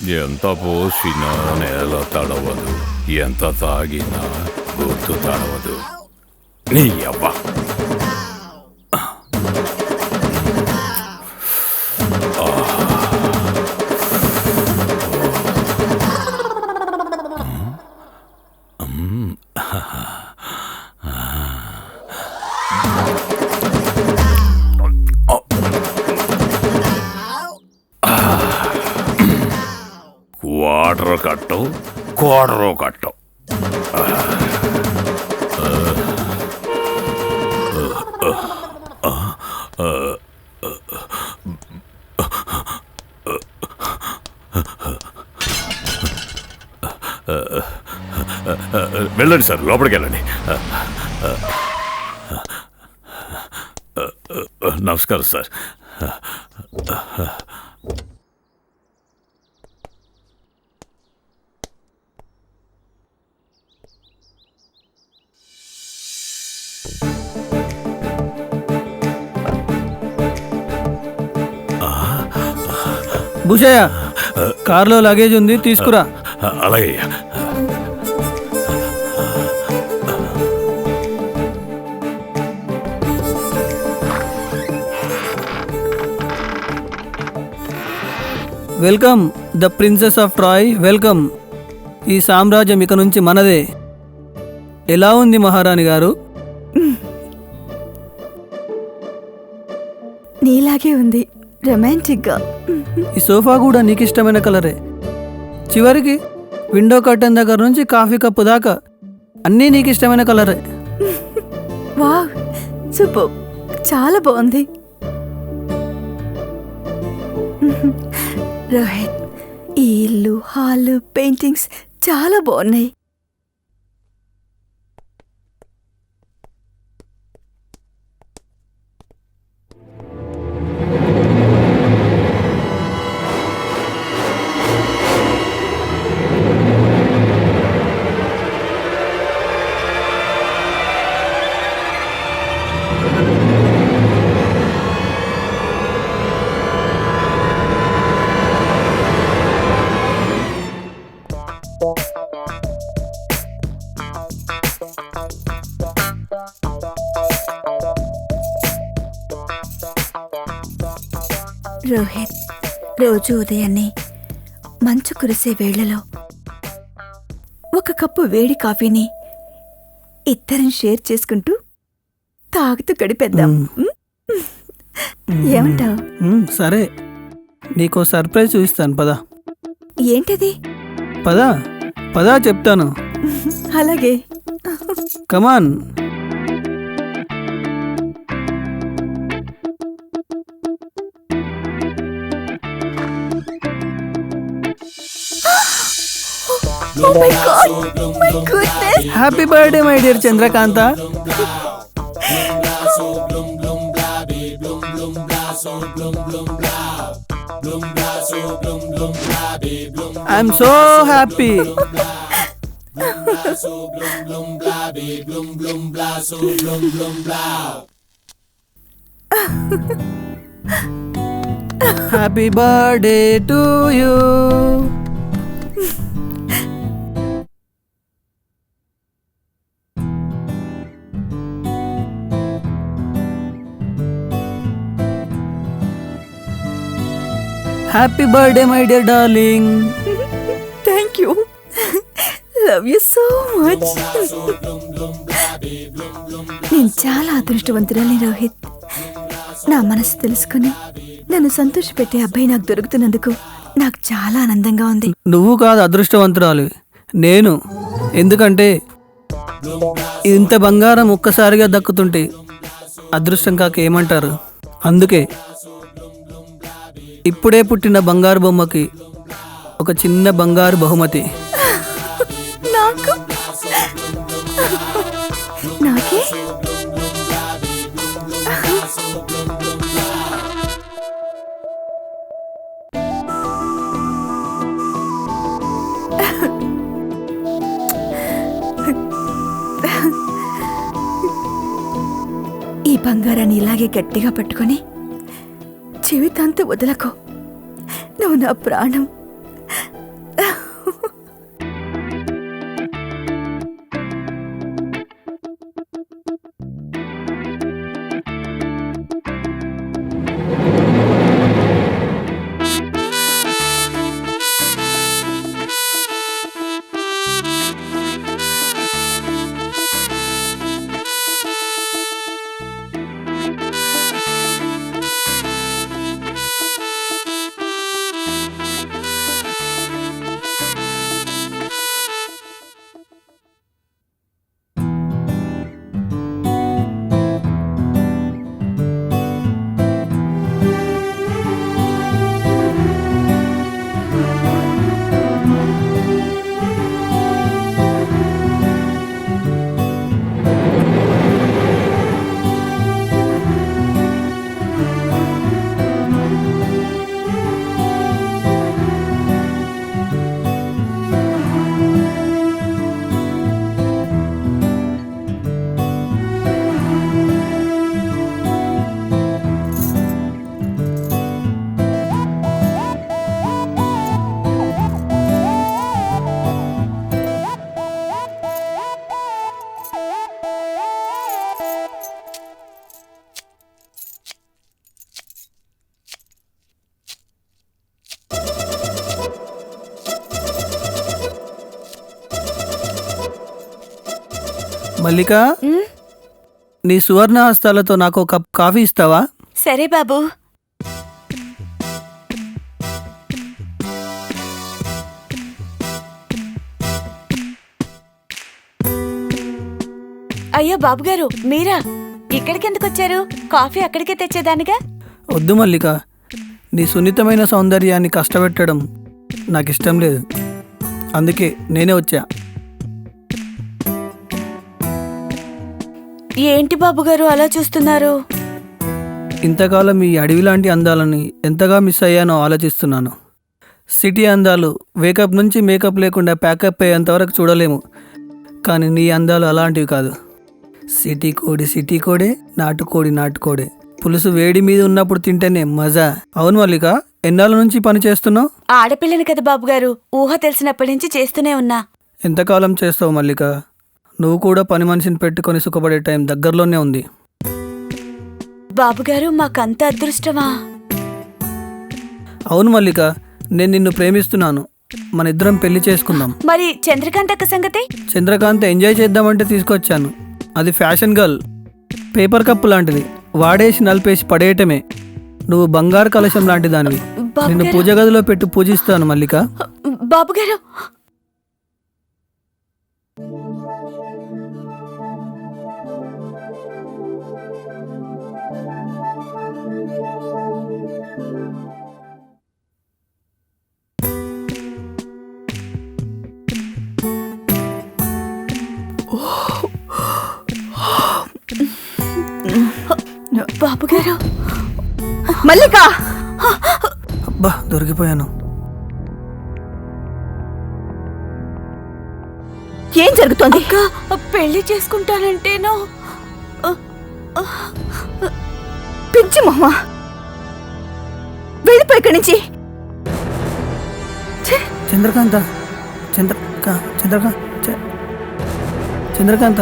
ఎంత పోసినా నేల తడవదు, ఎంత తాగినా గుర్తు తడవదు. నీ అబ్బా క్వార్టర్ కట్టవు, క్వార్టరు కట్టవు. వెళ్ళండి సార్, లోపలికి వెళ్ళండి. నమస్కారం సార్. భూషయ్య, కార్లో లగేజ్ ఉంది, తీసుకురా. అలాగే. Welcome the princess of Troy, welcome. ఈ సామ్రాజ్యం ఇక నుంచి మనదే. ఎలా ఉంది మహారాణి గారు? నీలాగే ఉంది, రొమాంటిక్గా. ఈ సోఫా కూడా నీకు ఇష్టమైన కలరే. చివరికి విండో కర్టన్ దగ్గర నుంచి కాఫీ కప్పు దాకా అన్నీ నీకు ఇష్టమైన కలరే. వావ్, సూపర్, చాలా బాగుంది. రోహిత్, ఈ ఇల్లు, హాల్, పెయింటింగ్స్ చాలా బాగున్నాయి. రోహిత్, రోజు ఉదయాన్నే మంచు కురిసే వేళలో ఒక కప్పు వేడి కాఫీని ఇద్దరం షేర్ చేసుకుంటూ తాగుతూ గడిపేద్దాం. ఏమంటావు? సరే, నీకో సర్ప్రైజ్ చూపిస్తాను, పదా. ఏంటది? పదా పదా చెప్తాను. అలాగే. కమాన్. Oh my God! My goodness! Happy birthday my dear Chandrakanta. I'm so happy. Happy birthday to you. Happy birthday my dear darling. Thank you. Love you so much. నేను చాలా అదృష్టవంతురాలి రోహిత్. నా మనసు తెలుసుకుని నన్ను సంతోషపెట్టే అబ్బాయి నాకు దొరుకుతున్నందుకు నాకు చాలా ఆనందంగా ఉంది. నువ్వు కాదు అదృష్టవంతురాలు, నేను. ఎందుకంటే ఇంత బంగారం ఒక్కసారిగా దక్కుతుంటే అదృష్టం కాక ఏమంటారు. అందుకే ఇప్పుడే పుట్టిన బంగారు బొమ్మకి ఒక చిన్న బంగారు బహుమతి. నాకు నాకే ఈ బంగారాన్ని ఇలాగే గట్టిగా పట్టుకొని జీవితాంతం వదలకు. నువ్వు నా ప్రాణం, మల్లిక, నీ సువర్ణ హస్తాలతో నాకు ఒక కప్ కాఫీ ఇస్తావా? సరే బాబు. అయ్యో బాబుగారు, మీరా? ఇక్కడికి ఎందుకు వచ్చారు? కాఫీ అక్కడికే తెచ్చేదానిగా. వద్దు మల్లిక, నీ సున్నితమైన సౌందర్యాన్ని కష్టపెట్టడం నాకు ఇష్టం లేదు. అందుకే నేనే వచ్చా. ఏంటి బాబుగారు అలా చూస్తున్నారు? ఇంతకాలం ఈ అడవి లాంటి అందాలని ఎంతగా మిస్ అయ్యానో ఆలోచిస్తున్నాను. సిటీ అందాలు వేకప్ నుంచి మేకప్ లేకుండా ప్యాకప్ అయ్యేంతవరకు చూడలేము, కానీ నీ అందాలు అలాంటివి కాదు. సిటీ కోడే, నాటుకోడే. పులుసు వేడి మీద ఉన్నప్పుడు తింటేనే మజా. అవును మల్లిక, ఎన్నాళ్ళ నుంచి పని చేస్తున్నావు? ఆడపిల్లని కదా బాబుగారు, ఊహ తెలిసినప్పటి నుంచి చేస్తూనే ఉన్నా. ఎంతకాలం చేస్తావు మల్లిక? నువ్వు కూడా పని మనిషిని పెట్టుకొని సుఖపడే టైం దగ్గరలోనే ఉంది. బాబుగారు, మాకంత అదృష్టమా? అవును మల్లిక, నేను నిన్ను ప్రేమిస్తున్నాను. మన ఇద్దరం పెళ్లి చేసుకుందాం. మరి చంద్రకాంత్ అక్క సంగతి? చంద్రకాంత్ ఎంజాయ్ చేద్దామంటే తీసుకొచ్చాను. అది ఫ్యాషన్ గర్ల్, పేపర్ కప్పు లాంటిది. వాడేసి నలిపేసి పడేయటమే. నువ్వు బంగారు కలశం లాంటి దానివి. నిన్ను పూజ గదిలో పెట్టి పూజిస్తాను మల్లిక. బాబుగారు, బాబుగారు. మల్లిక, అబ్బా దొరికిపోయాను. ఏం జరుగుతోంది? అక్క పెళ్లి చేసుకుంటానంటేనో. పిచ్చి మొహమా, వెళ్ళిపో ఇక్కడి నుంచి. చంద్రకాంత